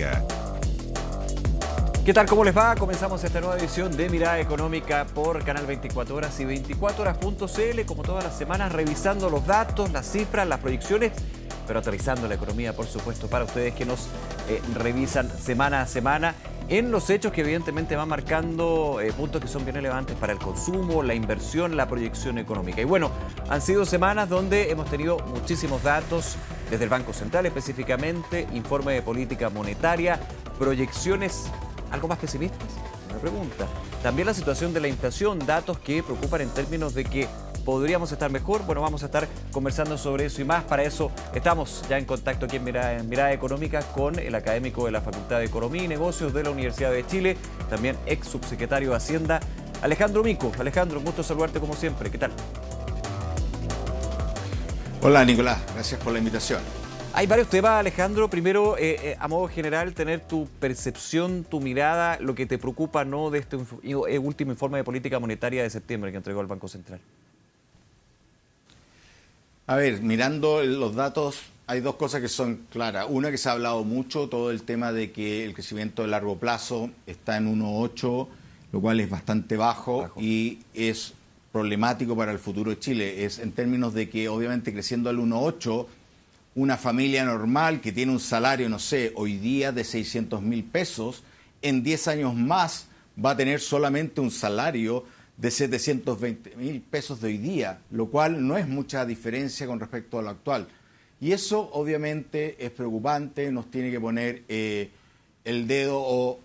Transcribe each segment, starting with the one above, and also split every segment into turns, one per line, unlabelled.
Económica.
¿Qué tal? ¿Cómo les va? Comenzamos esta nueva edición de Mirada Económica por Canal 24 Horas y 24horas.cl, como todas las semanas, revisando los datos, las cifras, las proyecciones, pero aterrizando la economía, por supuesto, para ustedes que nos revisan semana a semana en los hechos que evidentemente van marcando puntos que son bien relevantes para el consumo, la inversión, la proyección económica. Y bueno, han sido semanas donde hemos tenido muchísimos datos, desde el Banco Central específicamente, informe de política monetaria, proyecciones algo más pesimistas, una pregunta. También la situación de la inflación, datos que preocupan en términos de que podríamos estar mejor. Bueno, vamos a estar conversando sobre eso y más. Para eso estamos ya en contacto aquí en Mirada Económica con el académico de la Facultad de Economía y Negocios de la Universidad de Chile, también ex subsecretario de Hacienda, Alejandro Mico. Alejandro, un gusto saludarte como siempre. ¿Qué tal?
Hola Nicolás, gracias por la invitación.
Hay varios temas, Alejandro. Primero, a modo general, tener tu percepción, tu mirada, lo que te preocupa, ¿no?, de este último informe de política monetaria de septiembre que entregó el Banco Central.
A ver, mirando los datos, hay dos cosas que son claras. Una, que se ha hablado mucho, todo el tema de que el crecimiento de largo plazo está en 1,8, lo cual es bastante bajo y es problemático para el futuro de Chile. Es en términos de que, obviamente, creciendo al 1,8, una familia normal que tiene un salario, no sé, hoy día de 600.000 pesos, en 10 años más va a tener solamente un salario de 720.000 pesos de hoy día, lo cual no es mucha diferencia con respecto a lo actual. Y eso obviamente es preocupante, nos tiene que poner el dedo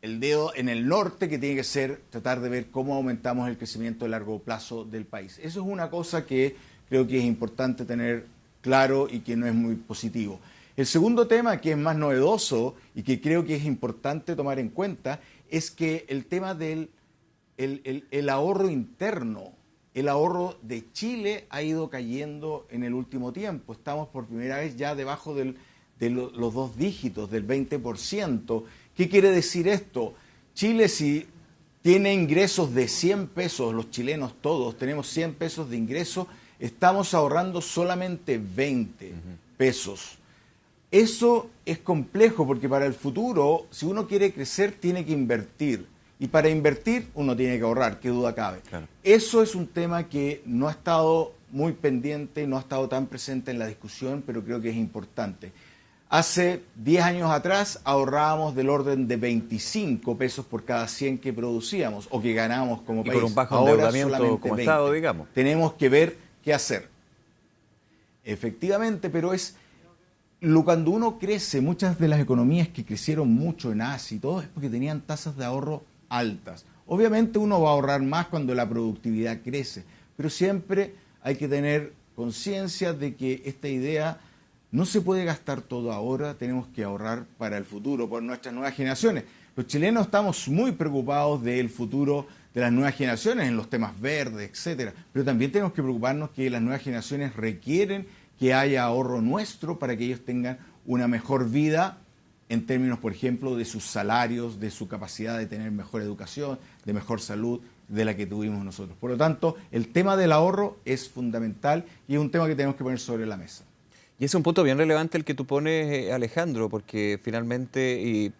en el norte, que tiene que ser tratar de ver cómo aumentamos el crecimiento a largo plazo del país. Eso es una cosa que creo que es importante tener claro y que no es muy positivo. El segundo tema, que es más novedoso y que creo que es importante tomar en cuenta, es que el tema del el ahorro interno, el ahorro de Chile ha ido cayendo en el último tiempo. Estamos por primera vez ya debajo de los dos dígitos, del 20%. ¿Qué quiere decir esto? Chile, si tiene ingresos de 100 pesos, los chilenos todos tenemos 100 pesos de ingreso, estamos ahorrando solamente 20 pesos. Eso es complejo porque para el futuro, si uno quiere crecer, tiene que invertir. Y para invertir, uno tiene que ahorrar, qué duda cabe. Claro. Eso es un tema que no ha estado muy pendiente, no ha estado tan presente en la discusión, pero creo que es importante. Hace 10 años atrás ahorrábamos del orden de 25 pesos por cada 100 que producíamos o que ganábamos como país.
Y con un bajo endeudamiento como Estado, digamos.
Tenemos que ver qué hacer. Efectivamente, pero cuando uno crece, muchas de las economías que crecieron mucho en Asia y todo es porque tenían tasas de ahorro altas. Obviamente uno va a ahorrar más cuando la productividad crece, pero siempre hay que tener conciencia de que esta idea no se puede gastar todo ahora, tenemos que ahorrar para el futuro, por nuestras nuevas generaciones. Los chilenos estamos muy preocupados del futuro de las nuevas generaciones en los temas verdes, etcétera, pero también tenemos que preocuparnos que las nuevas generaciones requieren que haya ahorro nuestro para que ellos tengan una mejor vida en términos, por ejemplo, de sus salarios, de su capacidad de tener mejor educación, de mejor salud de la que tuvimos nosotros. Por lo tanto, el tema del ahorro es fundamental y es un tema que tenemos que poner sobre la mesa.
Y es un punto bien relevante el que tú pones, Alejandro, porque finalmente, y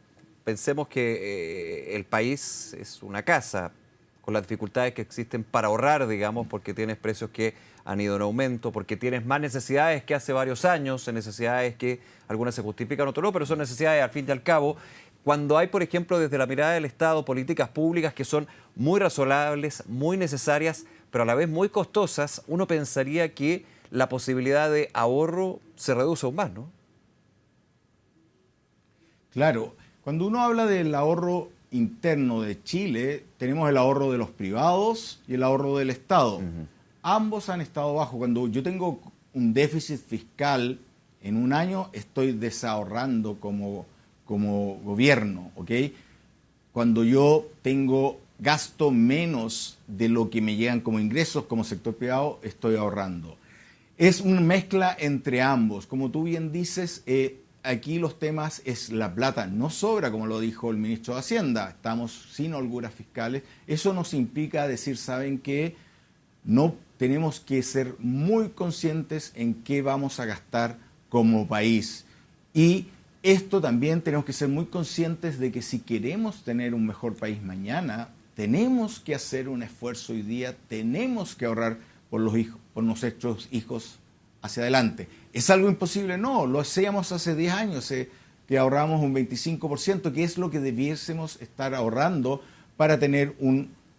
pensemos que el país es una casa, con las dificultades que existen para ahorrar, digamos, porque tienes precios que han ido en aumento, porque tienes más necesidades que hace varios años, necesidades que algunas se justifican, otras no, pero son necesidades al fin y al cabo. Cuando hay, por ejemplo, desde la mirada del Estado, políticas públicas que son muy razonables, muy necesarias, pero a la vez muy costosas, uno pensaría que la posibilidad de ahorro se reduce aún más, ¿no?
Claro, cuando uno habla del ahorro interno de Chile, tenemos el ahorro de los privados y el ahorro del Estado. Ambos han estado bajos. Cuando yo tengo un déficit fiscal en un año, estoy desahorrando como gobierno, ¿ok? Cuando yo gasto menos de lo que me llegan como ingresos como sector privado, estoy ahorrando. Es una mezcla entre ambos. Como tú bien dices, aquí los temas es la plata no sobra, como lo dijo el ministro de Hacienda. Estamos sin holguras fiscales. Eso nos implica decir, ¿saben qué? No tenemos que ser muy conscientes en qué vamos a gastar como país. Y esto también tenemos que ser muy conscientes de que si queremos tener un mejor país mañana, tenemos que hacer un esfuerzo hoy día, tenemos que ahorrar por nuestros hijos hacia adelante. ¿Es algo imposible? No, lo hacíamos hace 10 años, que ahorramos un 25%, que es lo que debiésemos estar ahorrando para tener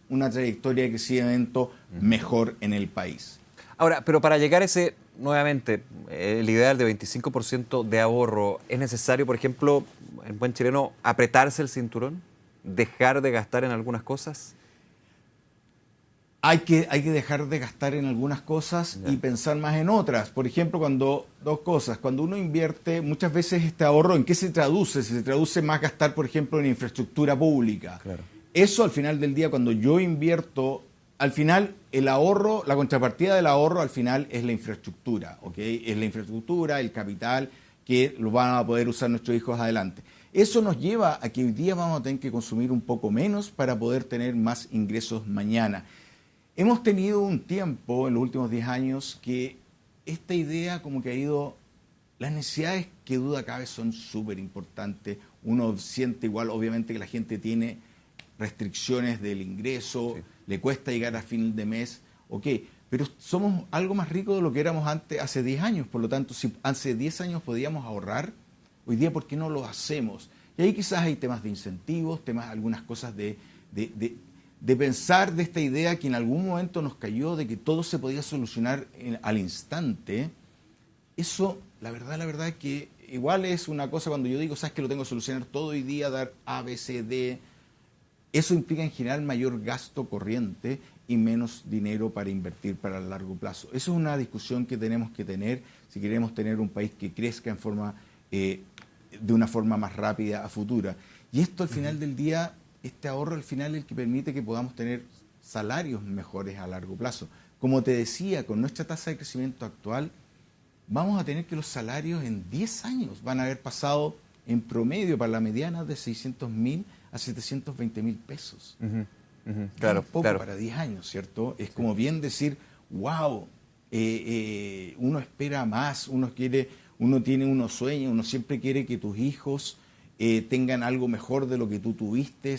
una trayectoria de crecimiento mejor en el país.
Ahora, pero para llegar a ese, nuevamente, el ideal de 25% de ahorro, ¿es necesario, por ejemplo, en buen chileno, apretarse el cinturón? ¿Dejar de gastar en algunas cosas?
Hay que dejar de gastar en algunas cosas y pensar más en otras. Por ejemplo, dos cosas. Cuando uno invierte, muchas veces este ahorro, ¿en qué se traduce? Se traduce más gastar, por ejemplo, en infraestructura pública.
Claro.
Eso al final del día, cuando yo invierto, al final el ahorro, la contrapartida del ahorro al final es la infraestructura, ¿ok? Es la infraestructura, el capital que lo van a poder usar nuestros hijos adelante. Eso nos lleva a que hoy día vamos a tener que consumir un poco menos para poder tener más ingresos mañana. Hemos tenido un tiempo en los últimos 10 años que esta idea como que ha ido, las necesidades que duda cabe son súper importantes. Uno siente igual, obviamente, que la gente tiene restricciones del ingreso, sí, le cuesta llegar a fin de mes, ok, pero somos algo más ricos de lo que éramos antes, hace 10 años. Por lo tanto, si hace 10 años podíamos ahorrar, hoy día, ¿por qué no lo hacemos? Y ahí quizás hay temas de incentivos, temas, algunas cosas de pensar de esta idea que en algún momento nos cayó de que todo se podía solucionar al instante. Eso, la verdad es que igual es una cosa cuando yo digo, sabes que lo tengo que solucionar todo hoy día, dar A, B, C, D. Eso implica en general mayor gasto corriente y menos dinero para invertir para el largo plazo. Eso es una discusión que tenemos que tener si queremos tener un país que crezca en forma, de una forma más rápida a futura. Y esto al final del día, este ahorro al final es el que permite que podamos tener salarios mejores a largo plazo. Como te decía, con nuestra tasa de crecimiento actual, vamos a tener que los salarios en 10 años van a haber pasado en promedio para la mediana de 600.000 a 720.000 pesos.
Claro,
poco
claro.
Para 10 años, ¿cierto? Es como bien decir, wow, uno espera más, uno tiene unos sueños, uno siempre quiere que tus hijos tengan algo mejor de lo que tú tuviste,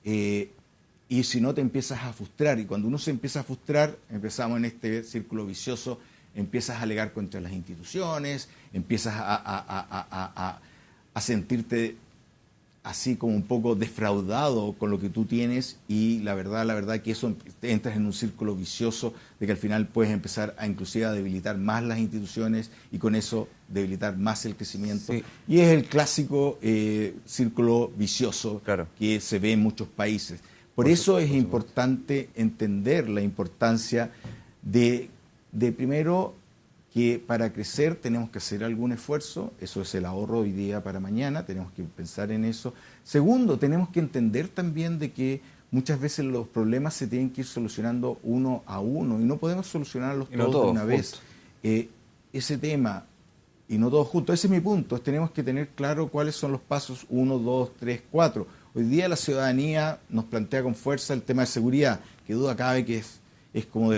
y si no te empiezas a frustrar, y cuando uno se empieza a frustrar, empezamos en este círculo vicioso, empiezas a alegar contra las instituciones, empiezas a sentirte así como un poco defraudado con lo que tú tienes, y la verdad que eso entras en un círculo vicioso de que al final puedes empezar a inclusive a debilitar más las instituciones y con eso debilitar más el crecimiento. Sí. Y es el clásico círculo vicioso, claro, que se ve en muchos países. Por eso es importante entender la importancia de primero que para crecer tenemos que hacer algún esfuerzo, eso es el ahorro hoy día para mañana, tenemos que pensar en eso. Segundo, tenemos que entender también de que muchas veces los problemas se tienen que ir solucionando uno a uno y no podemos solucionarlos todos de una vez. Ese tema, y no todos juntos, ese es mi punto, tenemos que tener claro cuáles son los pasos 1, 2, 3, 4. Hoy día la ciudadanía nos plantea con fuerza el tema de seguridad, que duda cabe que es como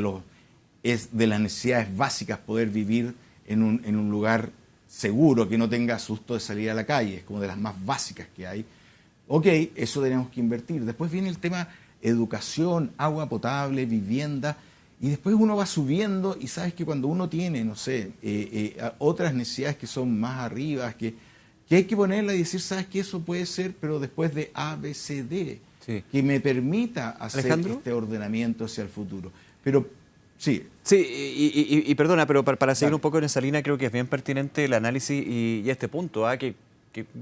es de las necesidades básicas poder vivir en un lugar seguro, que no tenga susto de salir a la calle, es como de las más básicas que hay. Ok, eso tenemos que invertir. Después viene el tema educación, agua potable, vivienda, y después uno va subiendo y sabes que cuando uno tiene, no sé, otras necesidades que son más arriba, que hay que ponerla y decir, sabes que eso puede ser, pero después de A, B, C, D, sí, que me permita hacer este ordenamiento hacia el futuro. Pero sí.
Sí, y perdona, pero para seguir un poco en esa línea, creo que es bien pertinente el análisis y este punto, que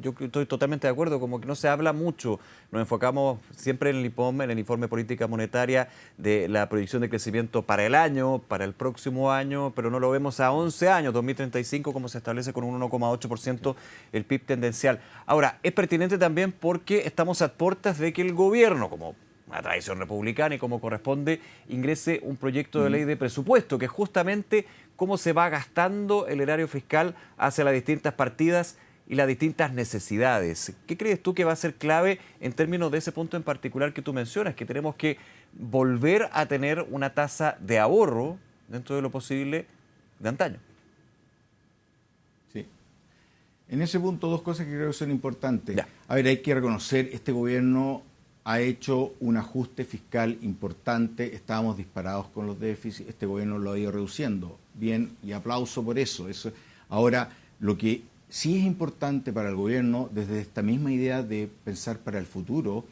yo estoy totalmente de acuerdo, como que no se habla mucho, nos enfocamos siempre en el IPOM, en el Informe de Política Monetaria, de la proyección de crecimiento para el año, para el próximo año, pero no lo vemos a 11 años, 2035, como se establece con un 1,8% el PIB tendencial. Ahora, es pertinente también porque estamos a puertas de que el gobierno, como una tradición republicana y como corresponde, ingrese un proyecto de ley de presupuesto, que es justamente cómo se va gastando el erario fiscal hacia las distintas partidas y las distintas necesidades. ¿Qué crees tú que va a ser clave en términos de ese punto en particular que tú mencionas, que tenemos que volver a tener una tasa de ahorro, dentro de lo posible, de antaño?
Sí. En ese punto, dos cosas que creo que son importantes.
Ya.
A ver, hay que reconocer, este gobierno ha hecho un ajuste fiscal importante, estábamos disparados con los déficits, este gobierno lo ha ido reduciendo. Bien, y aplauso por eso. Ahora, lo que sí es importante para el gobierno, desde esta misma idea de pensar para el futuro,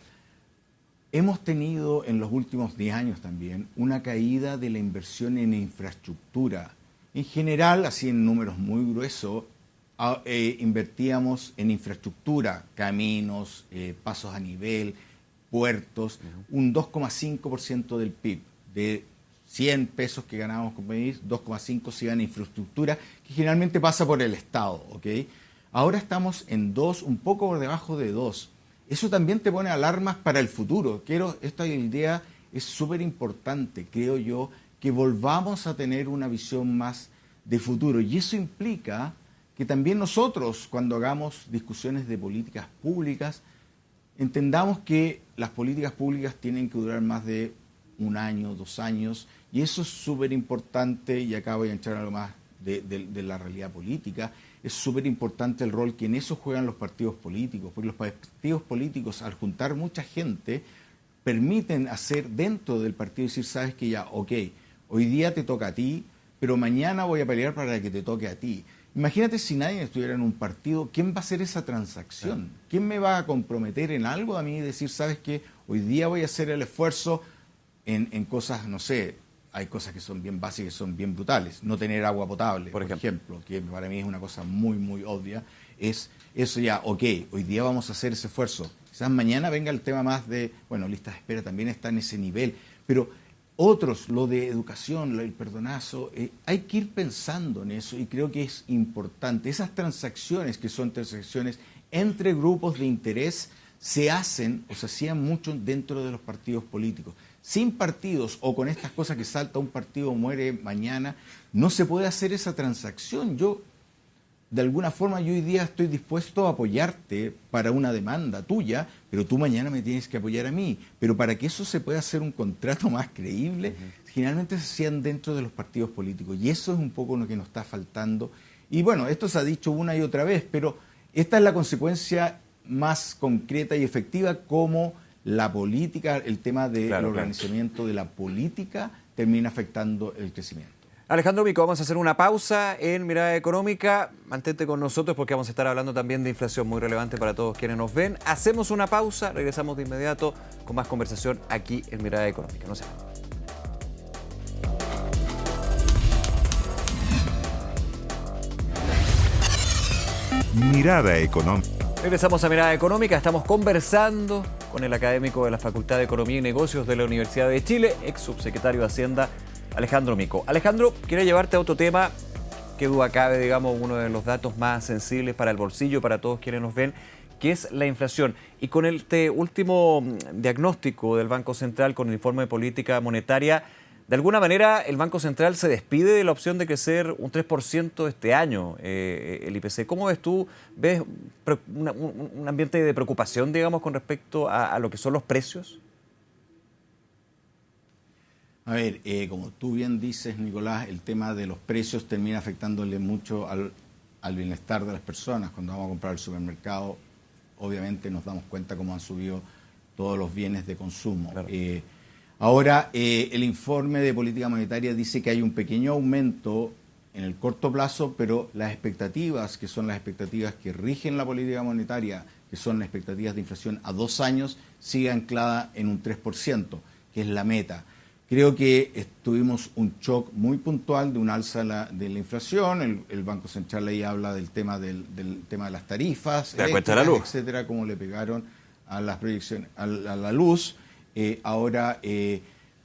hemos tenido en los últimos 10 años también una caída de la inversión en infraestructura. En general, así en números muy gruesos, invertíamos en infraestructura, caminos, pasos a nivel, puertos, un 2,5% del PIB. De 100 pesos que ganábamos con país, 2,5 se iban a infraestructura, que generalmente pasa por el Estado, ¿ok? Ahora estamos en 2, un poco por debajo de 2. Eso también te pone alarmas para el futuro. Esta idea es súper importante, creo yo, que volvamos a tener una visión más de futuro. Y eso implica que también nosotros, cuando hagamos discusiones de políticas públicas, entendamos que las políticas públicas tienen que durar más de 1 año, 2 años, y eso es súper importante, y acá voy a entrar a algo más de la realidad política. Es súper importante el rol que en eso juegan los partidos políticos, porque los partidos políticos, al juntar mucha gente, permiten hacer dentro del partido, decir, sabes que ya, ok, hoy día te toca a ti, pero mañana voy a pelear para que te toque a ti. Imagínate si nadie estuviera en un partido, ¿quién va a hacer esa transacción? ¿Quién me va a comprometer en algo a mí y decir, sabes que hoy día voy a hacer el esfuerzo en cosas, no sé, hay cosas que son bien básicas, que son bien brutales. No tener agua potable, por ejemplo, que para mí es una cosa muy, muy obvia. Es eso ya, ok, hoy día vamos a hacer ese esfuerzo. Quizás mañana venga el tema más de, bueno, listas de espera también está en ese nivel, pero otros, lo de educación, el perdonazo, hay que ir pensando en eso y creo que es importante. Esas transacciones que son transacciones entre grupos de interés se hacen o se hacían mucho dentro de los partidos políticos. Sin partidos o con estas cosas que salta un partido, muere mañana, no se puede hacer esa transacción. De alguna forma, yo hoy día estoy dispuesto a apoyarte para una demanda tuya, pero tú mañana me tienes que apoyar a mí. Pero para que eso se pueda hacer un contrato más creíble, generalmente se hacían dentro de los partidos políticos. Y eso es un poco lo que nos está faltando. Y bueno, esto se ha dicho una y otra vez, pero esta es la consecuencia más concreta y efectiva, como la política, el tema del organizamiento de la política termina afectando el crecimiento.
Alejandro Mico, vamos a hacer una pausa en Mirada Económica. Mantente con nosotros porque vamos a estar hablando también de inflación, muy relevante para todos quienes nos ven. Hacemos una pausa, regresamos de inmediato con más conversación aquí en Mirada Económica. No se vayan.
Mirada Económica.
Regresamos a Mirada Económica, estamos conversando con el académico de la Facultad de Economía y Negocios de la Universidad de Chile, ex subsecretario de Hacienda, Alejandro Mico. Alejandro, quiero llevarte a otro tema, que duda cabe, digamos, uno de los datos más sensibles para el bolsillo, para todos quienes nos ven, que es la inflación. Y con este último diagnóstico del Banco Central, con el informe de política monetaria, de alguna manera el Banco Central se despide de la opción de crecer un 3% este año, el IPC. ¿Cómo ves tú? ¿Ves un ambiente de preocupación, digamos, con respecto a lo que son los precios?
A ver, como tú bien dices, Nicolás, el tema de los precios termina afectándole mucho al bienestar de las personas. Cuando vamos a comprar al supermercado, obviamente nos damos cuenta cómo han subido todos los bienes de consumo. Claro. Ahora, el informe de política monetaria dice que hay un pequeño aumento en el corto plazo, pero las expectativas, que son las expectativas que rigen la política monetaria, que son las expectativas de inflación a 2 años, sigue anclada en un 3%, que es la meta. Creo que tuvimos un shock muy puntual de un alza de la inflación. El Banco Central ahí habla del tema del tema de las tarifas,
de la cuenta de la luz,
etcétera, cómo le pegaron a las proyecciones, a la luz.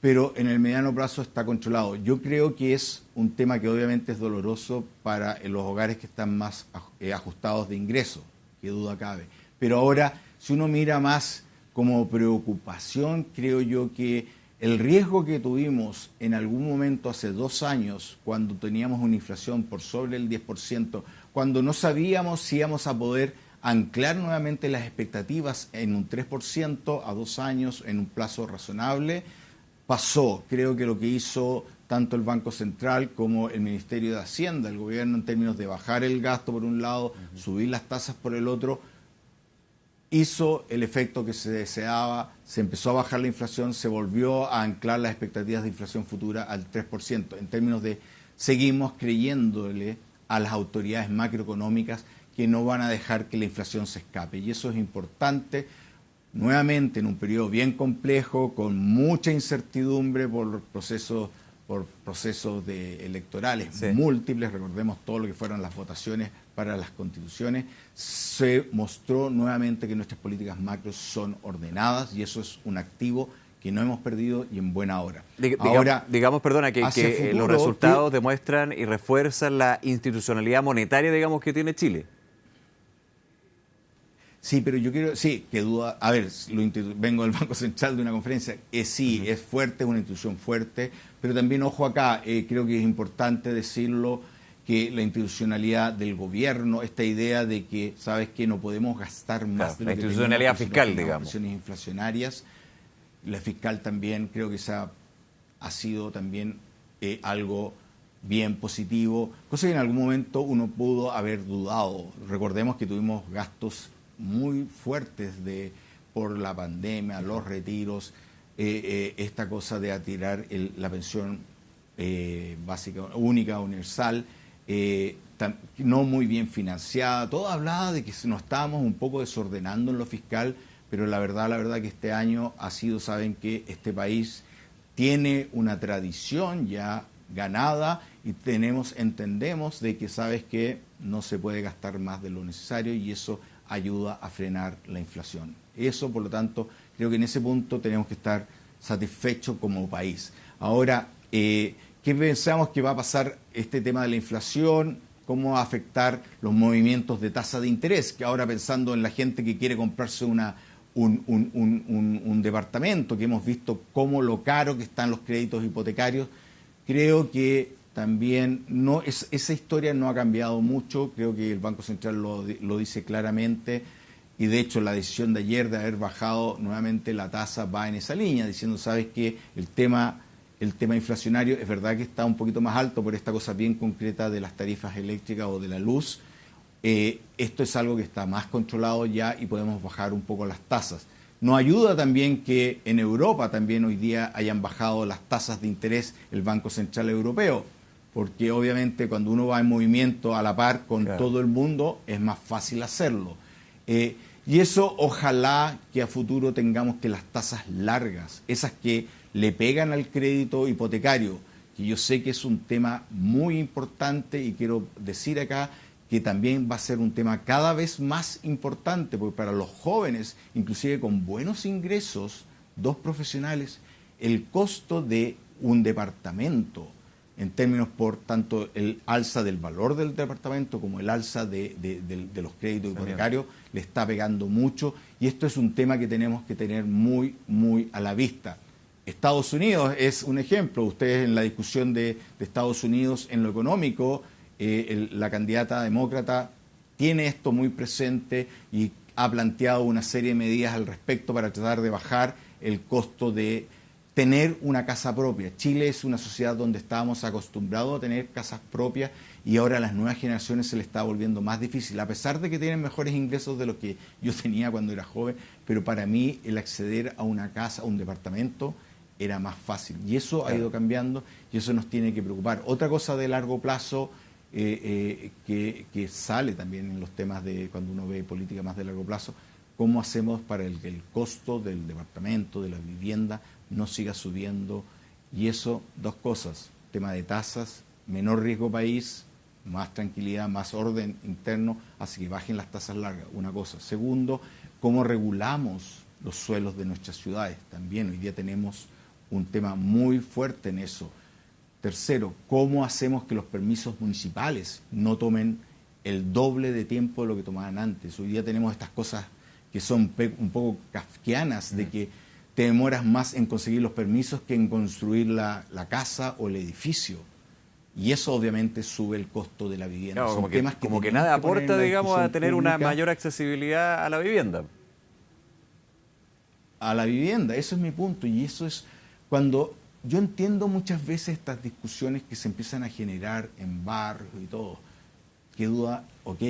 Pero en el mediano plazo está controlado. Yo creo que es un tema que obviamente es doloroso para los hogares que están más ajustados de ingresos, qué duda cabe. Pero ahora, si uno mira más como preocupación, creo yo que el riesgo que tuvimos en algún momento hace 2 años, cuando teníamos una inflación por sobre el 10%, cuando no sabíamos si íbamos a poder anclar nuevamente las expectativas en un 3% a 2 años en un plazo razonable, pasó. Creo que lo que hizo tanto el Banco Central como el Ministerio de Hacienda, el gobierno, en términos de bajar el gasto por un lado, subir las tasas por el otro, hizo el efecto que se deseaba, se empezó a bajar la inflación, se volvió a anclar las expectativas de inflación futura al 3%, en términos de seguimos creyéndole a las autoridades macroeconómicas que no van a dejar que la inflación se escape. Y eso es importante, nuevamente en un periodo bien complejo, con mucha incertidumbre por procesos electorales múltiples. Recordemos todo lo que fueron las votaciones para las constituciones. Se mostró nuevamente que nuestras políticas macro son ordenadas y eso es un activo que no hemos perdido y en buena hora.
Ahora, digamos, perdona, que futuro, los resultados demuestran y refuerzan la institucionalidad monetaria, digamos, que tiene Chile.
Sí, pero yo quiero, que duda, a ver, vengo del Banco Central de una conferencia, sí, es fuerte, es una institución fuerte, pero también, ojo acá, creo que es importante decirlo, que la institucionalidad del gobierno, esta idea de que, ¿sabes qué? No podemos gastar más de lo
la institucionalidad fiscal, digamos.
Presiones inflacionarias, la fiscal también, creo que ha sido también algo bien positivo, cosa que en algún momento uno pudo haber dudado. Recordemos que tuvimos gastos muy fuertes por la pandemia, los retiros, esta cosa de atirar la pensión básica, única, universal, no muy bien financiada. Todo hablaba de que nos estábamos un poco desordenando en lo fiscal, pero la verdad que este año ha sido, saben que este país tiene una tradición ya ganada y entendemos de que, sabes que no se puede gastar más de lo necesario y eso ayuda a frenar la inflación. Eso, por lo tanto, creo que en ese punto tenemos que estar satisfechos como país. Ahora, ¿qué pensamos que va a pasar este tema de la inflación? ¿Cómo va a afectar los movimientos de tasa de interés? Que ahora, pensando en la gente que quiere comprarse un departamento, que hemos visto cómo lo caro que están los créditos hipotecarios, creo que también esa historia no ha cambiado mucho. Creo que el Banco Central lo dice claramente y de hecho la decisión de ayer de haber bajado nuevamente la tasa va en esa línea, diciendo, sabes que el tema inflacionario es verdad que está un poquito más alto por esta cosa bien concreta de las tarifas eléctricas o de la luz. Esto es algo que está más controlado ya y podemos bajar un poco las tasas. Nos ayuda también que en Europa también hoy día hayan bajado las tasas de interés el Banco Central Europeo, porque obviamente cuando uno va en movimiento a la par con todo el mundo es más fácil hacerlo. Y eso ojalá que a futuro tengamos que las tasas largas, esas que le pegan al crédito hipotecario, que yo sé que es un tema muy importante y quiero decir acá que también va a ser un tema cada vez más importante, porque para los jóvenes, inclusive con buenos ingresos, dos profesionales, el costo de un departamento, en términos por tanto el alza del valor del departamento como el alza de los créditos hipotecarios, le está pegando mucho y esto es un tema que tenemos que tener muy, muy a la vista. Estados Unidos es un ejemplo. Ustedes en la discusión de Estados Unidos en lo económico, la candidata demócrata tiene esto muy presente y ha planteado una serie de medidas al respecto para tratar de bajar el costo de tener una casa propia. Chile es una sociedad donde estábamos acostumbrados a tener casas propias y ahora a las nuevas generaciones se le está volviendo más difícil, a pesar de que tienen mejores ingresos de los que yo tenía cuando era joven, pero para mí el acceder a una casa, a un departamento, era más fácil. Y eso ha ido cambiando y eso nos tiene que preocupar. Otra cosa de largo plazo que sale también en los temas de cuando uno ve política más de largo plazo, cómo hacemos para que el costo del departamento, de la vivienda, no siga subiendo. Y eso, dos cosas, tema de tasas, menor riesgo país, más tranquilidad, más orden interno, hace que bajen las tasas largas, una cosa. Segundo, cómo regulamos los suelos de nuestras ciudades, también hoy día tenemos un tema muy fuerte en eso. Tercero, ¿cómo hacemos que los permisos municipales no tomen el doble de tiempo de lo que tomaban antes? Hoy día tenemos estas cosas que son un poco kafkianas, de que te demoras más en conseguir los permisos que en construir la casa o el edificio. Y eso obviamente sube el costo de la vivienda.
Claro,
son
como
temas
que, como que nada aporta, digamos, a tener una mayor accesibilidad a la vivienda.
A la vivienda, eso es mi punto. Y eso es cuando yo entiendo muchas veces estas discusiones que se empiezan a generar en barrios y todo. Qué duda, ok,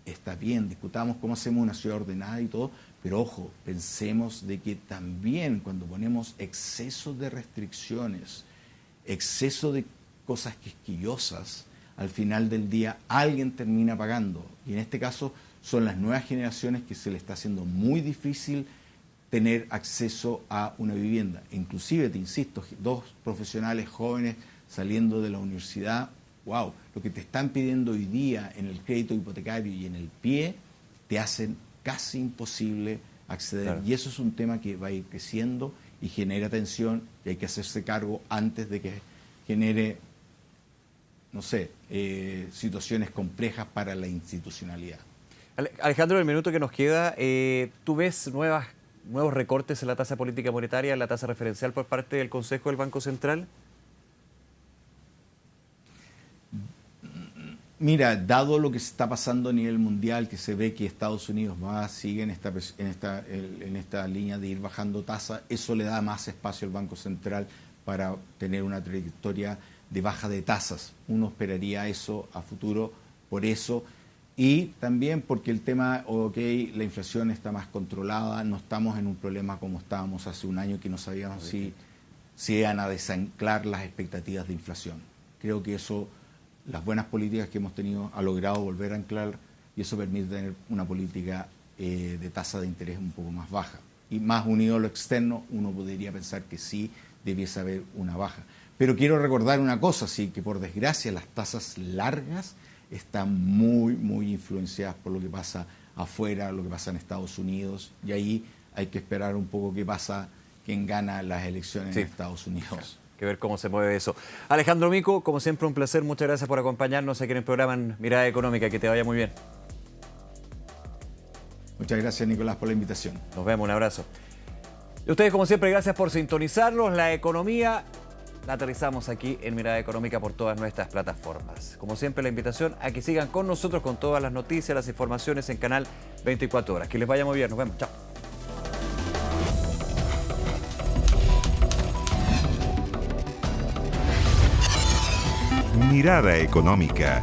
está bien, discutamos cómo hacemos una ciudad ordenada y todo, pero ojo, pensemos de que también cuando ponemos exceso de restricciones, exceso de cosas quisquillosas, al final del día alguien termina pagando. Y en este caso son las nuevas generaciones que se les está haciendo muy difícil tener acceso a una vivienda. Inclusive, te insisto, 2 profesionales jóvenes saliendo de la universidad, wow, lo que te están pidiendo hoy día en el crédito hipotecario y en el pie, te hacen casi imposible acceder. Claro. Y eso es un tema que va a ir creciendo y genera tensión y hay que hacerse cargo antes de que genere, no sé, situaciones complejas para la institucionalidad.
Alejandro, en el minuto que nos queda, ¿tú ves nuevos recortes en la tasa política monetaria, en la tasa referencial por parte del Consejo del Banco Central?
Mira, dado lo que está pasando a nivel mundial, que se ve que Estados Unidos sigue en esta línea de ir bajando tasa, eso le da más espacio al Banco Central para tener una trayectoria de baja de tasas. Uno esperaría eso a futuro por eso. Y también porque el tema, ok, la inflación está más controlada, no estamos en un problema como estábamos hace un año que no sabíamos si iban a desanclar las expectativas de inflación. Creo que eso, las buenas políticas que hemos tenido, ha logrado volver a anclar y eso permite tener una política de tasa de interés un poco más baja. Y más unido a lo externo, uno podría pensar que sí debiese haber una baja. Pero quiero recordar una cosa, sí, que por desgracia las tasas largas están muy influenciadas por lo que pasa afuera, lo que pasa en Estados Unidos, y ahí hay que esperar un poco qué pasa, quién gana las elecciones en Estados Unidos.
Claro, que ver cómo se mueve eso. Alejandro Mico, como siempre un placer, muchas gracias por acompañarnos aquí en el programa Mirada Económica, que te vaya muy bien.
Muchas gracias, Nicolás, por la invitación.
Nos vemos, un abrazo. Y ustedes, como siempre, gracias por sintonizarnos. La economía la aterrizamos aquí en Mirada Económica por todas nuestras plataformas. Como siempre, la invitación a que sigan con nosotros con todas las noticias, las informaciones en Canal 24 Horas. Que les vaya muy bien. Nos vemos. Chao.
Mirada Económica.